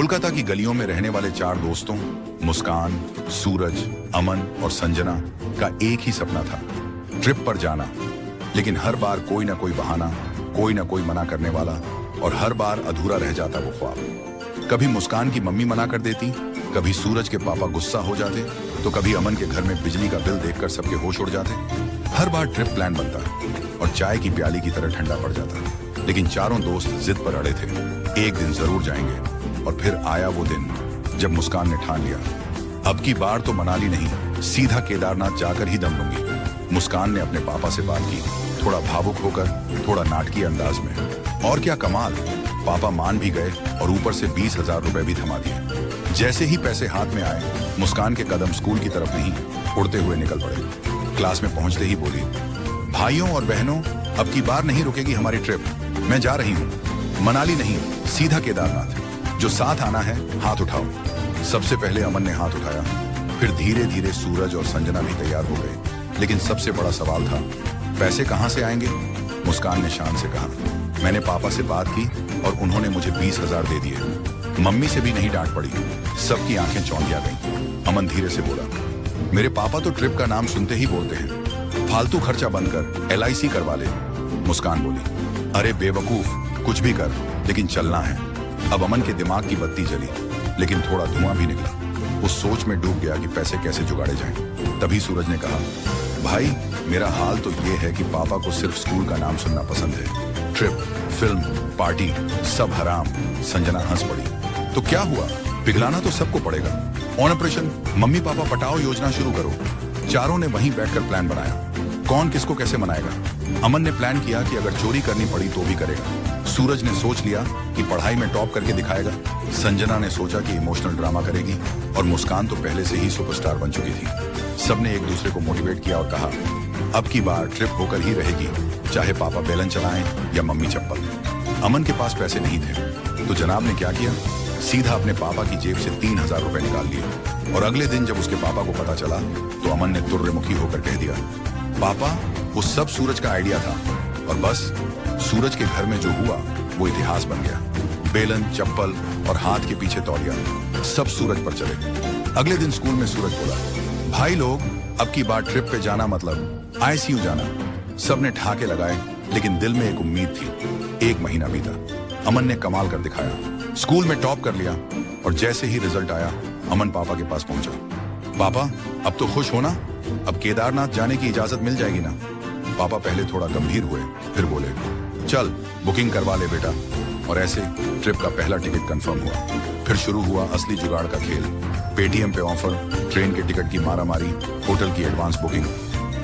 कोलकाता की गलियों में रहने वाले 4 दोस्तों मुस्कान, सूरज, अमन और संजना का एक ही सपना था, ट्रिप पर जाना। लेकिन हर बार कोई ना कोई बहाना, कोई ना कोई मना करने वाला, और हर बार अधूरा रह जाता वो ख्वाब। कभी मुस्कान की मम्मी मना कर देती, कभी सूरज के पापा गुस्सा हो जाते, तो कभी अमन के घर में बिजली का बिल देखकर सबके होश उड़ जाते। हर बार ट्रिप प्लान बनता और चाय की प्याली की तरह ठंडा पड़ जाता, लेकिन चारों दोस्त जिद पर अड़े थे, एक दिन जरूर जाएंगे। और फिर आया वो दिन जब मुस्कान ने ठान लिया, अब की बार तो मनाली नहीं, सीधा केदारनाथ जाकर ही दम लूंगी। मुस्कान ने अपने पापा से बात की, थोड़ा भावुक होकर, थोड़ा नाटकीय अंदाज में। और क्या कमाल, पापा मान भी गए और ऊपर से 20,000 रुपए भी थमा दिए। जैसे ही पैसे हाथ में आए, मुस्कान के कदम स्कूल की तरफ नहीं, उड़ते हुए निकल पड़े। क्लास में पहुंचते ही बोली, भाइयों और बहनों, अब की बार नहीं रुकेगी हमारी ट्रिप। मैं जा रही हूँ, मनाली नहीं, सीधा केदारनाथ। जो साथ आना है हाथ उठाओ। सबसे पहले अमन ने हाथ उठाया, फिर धीरे धीरे सूरज और संजना भी तैयार हो गए। लेकिन सबसे बड़ा सवाल था, पैसे कहाँ से आएंगे? मुस्कान ने शान से कहा, मैंने पापा से बात की और उन्होंने मुझे 20,000 दे दिए। मम्मी से भी नहीं डांट पड़ी। सबकी आंखें चौंधिया गईं। अमन धीरे से बोला, मेरे पापा तो ट्रिप का नाम सुनते ही बोलते हैं, फालतू खर्चा बंद कर LIC करवा ले। मुस्कान बोली, अरे बेवकूफ, कुछ भी कर, लेकिन चलना है। अब अमन के दिमाग की बत्ती जली, लेकिन थोड़ा धुआं भी निकला। उस सोच में डूब गया कि पैसे कैसे जुगाड़े जाएं। तभी सूरज ने कहा, भाई मेरा हाल तो ये है कि पापा को सिर्फ स्कूल का नाम सुनना पसंद है। ट्रिप, फिल्म, पार्टी, सब हराम। संजना हंस पड़ी, तो क्या हुआ, पिघलाना तो सबको पड़ेगा। ऑन ऑपरेशन मम्मी पापा पटाओ योजना शुरू करो। चारों ने वहीं बैठकर प्लान बनाया, कौन किसको कैसे मनाएगा। अमन ने प्लान किया कि अगर चोरी करनी पड़ी तो भी करेगा। सूरज ने सोच लिया कि पढ़ाई में टॉप करके दिखाएगा। संजना ने सोचा कि इमोशनल ड्रामा करेगी, और मुस्कान तो पहले से ही सुपरस्टार बन चुकी थी। सबने एक दूसरे को मोटिवेट किया और कहा, अब की बार ट्रिप होकर ही रहेगी, चाहे पापा बेलन चलाएं या मम्मी चप्पल। अमन के पास पैसे नहीं थे, तो जनाब ने क्या किया, सीधा अपने पापा की जेब से 3,000 रुपए निकाल लिए। और अगले दिन जब उसके पापा को पता चला, तो अमन ने तुर्रेमुखी होकर कह दिया, पापा वो सब सूरज का आइडिया था। और बस सूरज के घर में जो हुआ वो इतिहास बन गया। बेलन, चप्पल और हाथ के पीछे तौलिया, सब सूरज पर चले। अगले दिन स्कूल में सूरज बोला, भाई लोग, अब की बार ट्रिप पे जाना मतलब ICU जाना। सबने ठहाके लगाए, लेकिन दिल में एक उम्मीद थी। 1 महीना बीता, अमन ने कमाल कर दिखाया, स्कूल में टॉप कर लिया। और जैसे ही रिजल्ट आया, अमन पापा के पास पहुंचा। पापा अब तो खुश हो ना, अब केदारनाथ जाने की इजाजत मिल जाएगी ना? पापा पहले थोड़ा गंभीर हुए, फिर बोले, चल बुकिंग करवा ले बेटा। और ऐसे ट्रिप का पहला टिकट कंफर्म हुआ। फिर शुरू हुआ असली जुगाड़ का खेल। पेटीएम पे ऑफर, ट्रेन के टिकट की मारामारी, होटल की एडवांस बुकिंग।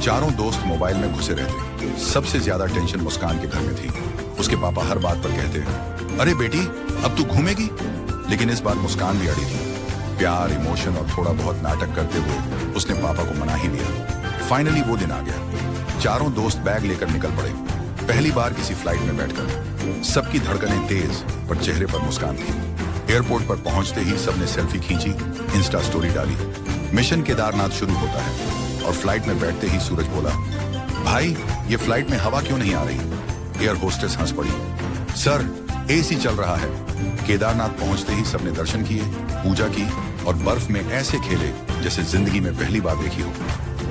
चारों दोस्त मोबाइल में घुसे रहते। सबसे ज्यादा टेंशन मुस्कान के घर में थी। उसके पापा हर बात पर कहते, अरे बेटी अब तू घूमेगी? लेकिन इस बार मुस्कान भी अड़ी थी। प्यार, इमोशन और थोड़ा बहुत नाटक करते हुए उसने पापा को मना ही लिया। फाइनली वो दिन आ गया। चारों दोस्त बैग लेकर निकल पड़े, पहली बार किसी फ्लाइट में बैठकर। सबकी धड़कनें तेज, पर चेहरे पर मुस्कान थी। एयरपोर्ट पर पहुंचते ही सबने सेल्फी खींची, इंस्टा स्टोरी डाली। मिशन केदारनाथ शुरू होता है, और फ्लाइट में बैठते ही सूरज बोला, भाई ये फ्लाइट में हवा क्यों नहीं आ रही? एयर होस्टेस हंस पड़ी, सर AC चल रहा है। केदारनाथ पहुंचते ही सबने दर्शन किए, पूजा की और बर्फ में ऐसे खेले जैसे जिंदगी में पहली बार देखी हो।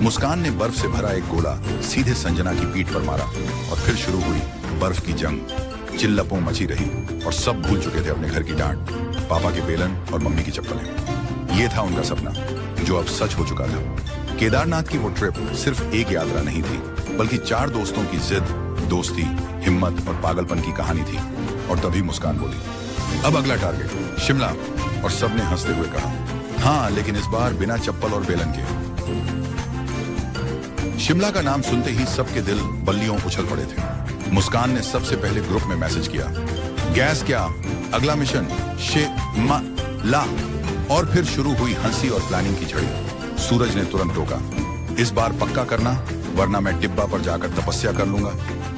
मुस्कान ने बर्फ से भरा एक गोला सीधे संजना की पीठ पर मारा, और फिर शुरू हुई बर्फ की जंग। चिल्लपों मची रही, और सब भूल चुके थे अपने घर की डांट, पापा के बेलन और मम्मी की चप्पलें। ये था उनका सपना, जो अब सच हो चुका था। केदारनाथ की वो ट्रिप सिर्फ एक यात्रा नहीं थी, बल्कि 4 दोस्तों की जिद, दोस्ती, हिम्मत और पागलपन की कहानी थी। और तभी मुस्कान बोली, अब अगला टारगेट शिमला। और सबने हंसते हुए कहा, हाँ लेकिन इस बार बिना चप्पल और बेलन के। शिमला का नाम सुनते ही सबके दिल बल्लियों उछल पड़े थे। मुस्कान ने सबसे पहले ग्रुप में मैसेज किया, गैस क्या, अगला मिशन शिमला। और फिर शुरू हुई हंसी और प्लानिंग की झड़ी। सूरज ने तुरंत टोका, इस बार पक्का करना, वरना मैं टिब्बा पर जाकर तपस्या कर लूंगा।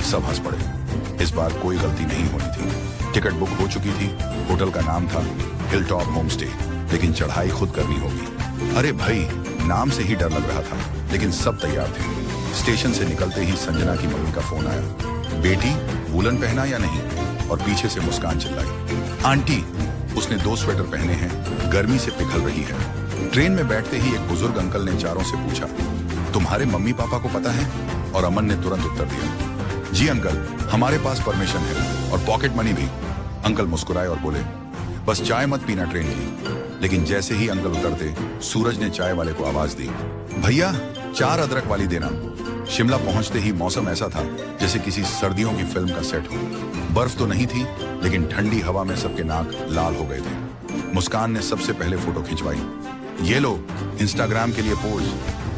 सब हंस पड़े। इस बार कोई गलती नहीं होनी थी। टिकट बुक हो चुकी थी। होटल का नाम था हिल टॉप होम स्टे, लेकिन चढ़ाई खुद करनी होगी। अरे भाई, नाम से ही डर लग रहा था, लेकिन सब तैयार थे। स्टेशन से निकलते ही संजना की मम्मी का फोन आया, बेटी वूलन पहना या नहीं? और पीछे से मुस्कान चिल्लाई, आंटी उसने 2 स्वेटर पहने हैं, गर्मी से पिघल रही है। ट्रेन में बैठते ही एक बुजुर्ग अंकल ने चारों से पूछा, तुम्हारे मम्मी पापा को पता है? और अमन ने तुरंत उत्तर दिया, जी अंकल, हमारे पास परमिशन है और पॉकेट मनी भी। अंकल मुस्कुराए और बोले, बस चाय मत पीना ट्रेन की। लेकिन जैसे ही अंकल उतरते, सूरज ने चाय वाले को आवाज दी, भैया 4 अदरक वाली देना। शिमला पहुंचते ही मौसम ऐसा था जैसे किसी सर्दियों की फिल्म का सेट हो। बर्फ तो नहीं थी, लेकिन ठंडी हवा में सबके नाक लाल हो गए थे। मुस्कान ने सबसे पहले फोटो खिंचवाई, ये लो इंस्टाग्राम के लिए पोज।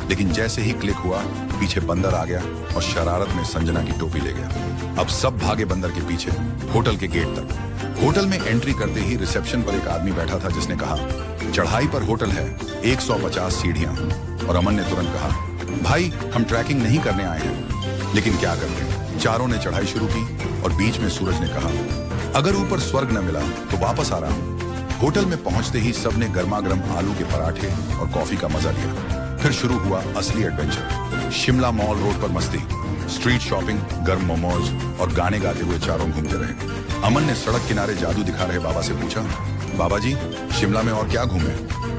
लेकिन जैसे ही क्लिक हुआ, पीछे बंदर आ गया और शरारत में संजना की टोपी ले गया। अब सब भागे बंदर के पीछे होटल के गेट तक। होटल में एंट्री करते ही रिसेप्शन पर एक आदमी बैठा था जिसने कहा, चढ़ाई पर होटल है, 150 सीढ़ियां। और अमन ने तुरंत कहा, भाई हम ट्रैकिंग नहीं करने आए हैं। लेकिन क्या करते, चारों ने चढ़ाई शुरू की और बीच में सूरज ने कहा, अगर ऊपर स्वर्ग न मिला तो वापस आ रहा हूं। होटल में पहुंचते ही सबने गर्मा गर्म आलू के पराठे और कॉफी का मजा लिया। फिर शुरू हुआ असली एडवेंचर। शिमला मॉल रोड पर मस्ती, स्ट्रीट शॉपिंग, गर्म मोमोज और गाने गाते हुए चारों घूमते रहे। अमन ने सड़क किनारे जादू दिखा रहे बाबा से पूछा, बाबा जी शिमला में और क्या घूमे?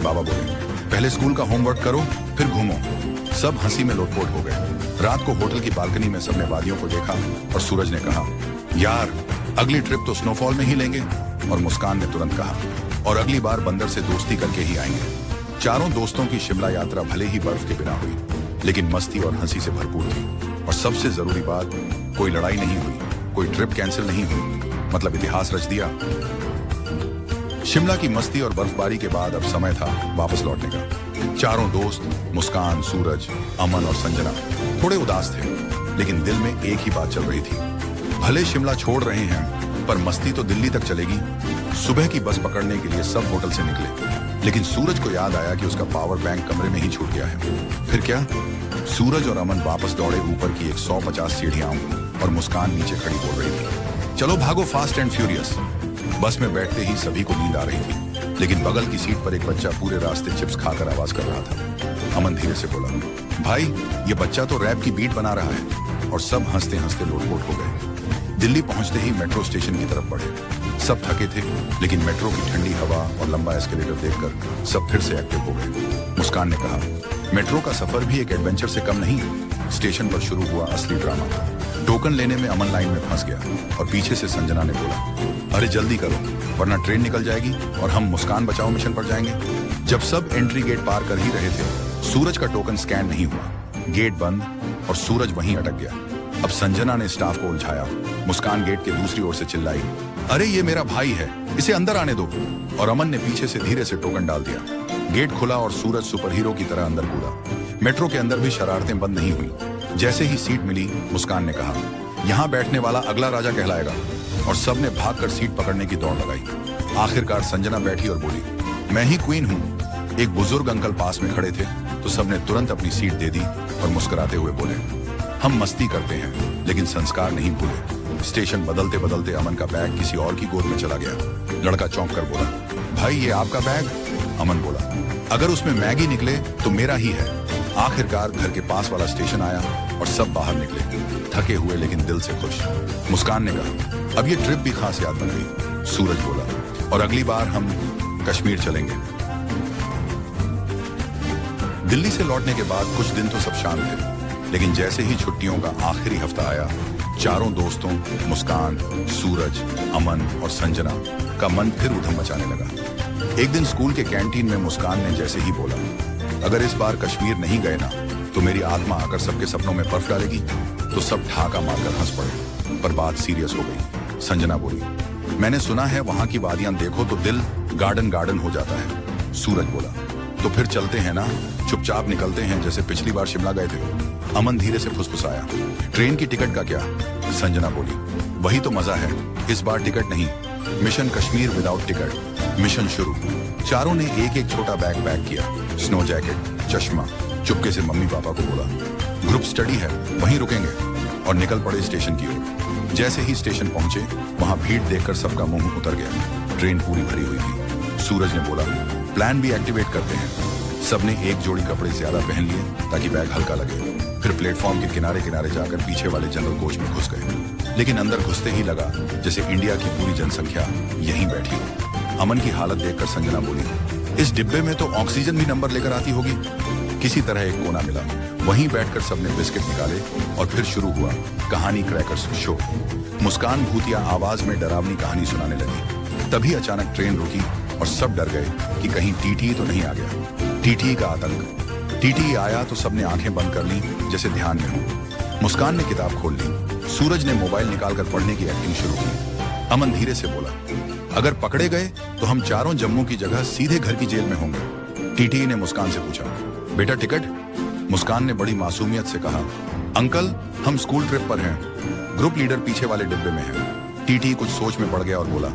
बाबा बोले, पहले स्कूल का होमवर्क करो फिर घूमो। सब हंसी में लोटपोट हो गए। रात को होटल की बालकनी में सबने वादियों को देखा और सूरज ने कहा, यार अगली ट्रिप तो स्नोफॉल में ही लेंगे। और मुस्कान ने तुरंत कहा, और अगली बार बंदर से दोस्ती करके ही आएंगे। चारों दोस्तों की शिमला यात्रा भले ही बर्फ के बिना हुई, लेकिन मस्ती और हंसी से भरपूर थी। और सबसे जरूरी बात, कोई लड़ाई नहीं हुई, कोई ट्रिप कैंसिल नहीं हुई, मतलब इतिहास रच दिया। शिमला की मस्ती और बर्फबारी के बाद अब समय था वापस लौटने का। चारों दोस्त, मुस्कान, सूरज, अमन और संजना थोड़े उदास थे, लेकिन दिल में एक ही बात चल रही थी, भले शिमला छोड़ रहे हैं पर मस्ती तो दिल्ली तक चलेगी। सुबह की बस पकड़ने के लिए सब होटल से निकले, लेकिन सूरज को याद आया कि उसका पावर बैंक कमरे में ही छूट गया है। फिर क्या? सूरज और अमन वापस दौड़े ऊपर की 150 सीढ़ियां और मुस्कान नीचे खड़ी बोल रही थी, चलो भागो फास्ट एंड फ्यूरियस। बस में बैठते ही सभी को नींद आ रही थी, लेकिन बगल की सीट पर एक बच्चा पूरे रास्ते चिप्स खाकर आवाज कर रहा था। अमन धीरे से बोला, भाई ये बच्चा तो रैप की बीट बना रहा है। और सब हंसते हंसते लोटपोट हो गए। दिल्ली पहुंचते ही मेट्रो स्टेशन की तरफ बढ़े। सब थके थे, लेकिन मेट्रो की ठंडी हवा और लंबा एस्केलेटर देखकर सब फिर से एक्टिव हो गए। मुस्कान ने कहा, मेट्रो का सफर भी एक एडवेंचर से कम नहीं। स्टेशन पर शुरू हुआ असली ड्रामा। टोकन लेने में अमन लाइन में फंस गया और पीछे से संजना ने बोला, अरे जल्दी करो वरना ट्रेन निकल जाएगी और हम मुस्कान बचाओ मिशन पर जाएंगे। जब सब एंट्री गेट पार कर ही रहे थे, सूरज का टोकन स्कैन नहीं हुआ। गेट बंद और सूरज वहीं अटक गया। अब संजना ने स्टाफ को उलझाया। मुस्कान गेट के दूसरी ओर से चिल्लाई, अरे ये मेरा भाई है, इसे अंदर आने दो। और अमन ने पीछे से धीरे से टोकन डाल दिया। गेट खुला और सूरज सुपरहीरो की तरह अंदर कूदा। मेट्रो के अंदर भी शरारतें बंद नहीं हुई। जैसे ही सीट मिली, मुस्कान ने कहा, यहाँ बैठने वाला अगला राजा कहलाएगा। और सबने भागकर सीट पकड़ने की दौड़ लगाई। आखिरकार संजना बैठी और बोली, मैं ही क्वीन हूँ। एक बुजुर्ग अंकल पास में खड़े थे, तो सबने तुरंत अपनी सीट दे दी और मुस्कुराते हुए बोले, हम मस्ती करते हैं लेकिन संस्कार नहीं भूले। स्टेशन बदलते बदलते अमन का बैग किसी और की गोद में चला गया। लड़का चौंक कर बोला, भाई ये आपका बैग? अमन बोला, अगर उसमें मैगी निकले तो मेरा ही है। आखिरकार घर के पास वाला स्टेशन आया और सब बाहर निकले, थके हुए लेकिन दिल से खुश। मुस्कान ने कहा, अब ये ट्रिप भी खास याद बन गई। सूरज बोला, और अगली बार हम कश्मीर चलेंगे। दिल्ली से लौटने के बाद कुछ दिन तो सब शांत थे, लेकिन जैसे ही छुट्टियों का आखिरी हफ्ता आया, चारों दोस्तों मुस्कान, सूरज, अमन और संजना का मन फिर उधम मचाने लगा। एक दिन स्कूल के कैंटीन में मुस्कान ने जैसे ही बोला, अगर इस बार कश्मीर नहीं गए ना तो मेरी आत्मा आकर सबके सपनों में बर्फ डालेगी, तो सब ठहाका मारकर हंस पड़े। पर बात सीरियस हो गई। संजना बोली, मैंने सुना है वहां की वादियां देखो तो दिल गार्डन गार्डन हो जाता है। सूरज बोला, तो फिर चलते हैं ना, चुपचाप निकलते हैं जैसे पिछली बार शिमला गए थे। अमन धीरे से फुसफुसाया, ट्रेन की टिकट का क्या? संजना बोली, वही तो मजा है, इस बार टिकट नहीं, mission Kashmir without ticket. Mission शुरू। चारों ने एक एक छोटा बैग पैक किया, स्नो जैकेट, चश्मा। चुपके से मम्मी पापा को बोला, ग्रुप स्टडी है, वहीं रुकेंगे। और निकल पड़े स्टेशन की ओर। जैसे ही स्टेशन पहुंचे, वहां भीड़ देखकर सबका मुंह उतर गया। ट्रेन पूरी भरी हुई थी। सूरज ने बोला, प्लान भी एक्टिवेट करते हैं। सबने एक जोड़ी कपड़े ज्यादा पहन लिए ताकि बैग हल्का लगे। फिर प्लेटफॉर्म के किनारे किनारे जाकर पीछे वाले जनरल कोच में घुस गए, लेकिन अंदर घुसते ही लगा जैसे इंडिया की पूरी जनसंख्या यहीं बैठी हो। अमन की हालत देखकर संजना बोली, इस डिब्बे में तो ऑक्सीजन भी नंबर लेकर आती होगी। किसी तरह एक कोना मिला, वहीं बैठकर सबने बिस्किट निकाले और फिर शुरू हुआ कहानी क्रैकर्स शो। मुस्कान भूतिया आवाज में डरावनी कहानी सुनाने लगी। तभी अचानक ट्रेन रुकी और सब डर गए कि कहीं टीटी तो नहीं आ गया। टीटी का आतंक। टीटी आया तो सबने आंखें बंद कर ली जैसे ध्यान में हो। मुस्कान ने किताब खोल ली, सूरज ने मोबाइल निकालकर पढ़ने की एक्टिंग शुरू की। अमन धीरे से बोला, अगर पकड़े गए तो हम चारों जम्मू की जगह सीधे घर की जेल में होंगे। टीटी ने मुस्कान से पूछा, बेटा टिकट? मुस्कान ने बड़ी मासूमियत से कहा, अंकल हम स्कूल ट्रिप पर हैं, ग्रुप लीडर पीछे वाले डिब्बे में है। टीटी कुछ सोच में पड़ गया और बोला,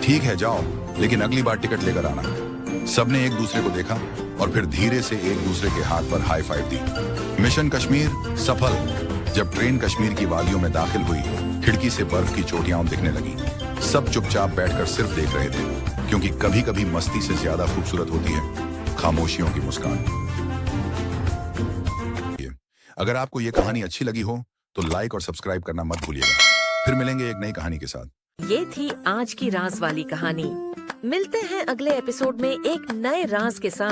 ठीक है जाओ, लेकिन अगली बार टिकट लेकर आना। सबने एक दूसरे को देखा और फिर धीरे से एक दूसरे के हाथ पर हाई फाइव दी। मिशन कश्मीर सफल। जब ट्रेन कश्मीर की वादियों में दाखिल हुई, खिड़की से बर्फ की चोटियां दिखने लगी। सब चुपचाप बैठकर सिर्फ देख रहे थे, क्योंकि कभी कभी मस्ती से ज्यादा खूबसूरत होती है खामोशियों की मुस्कान। अगर आपको ये कहानी अच्छी लगी हो तो लाइक और सब्सक्राइब करना मत भूलिएगा। फिर मिलेंगे एक नई कहानी के साथ। ये थी आज की राज वाली कहानी। मिलते हैं अगले एपिसोड में एक नए राज के साथ।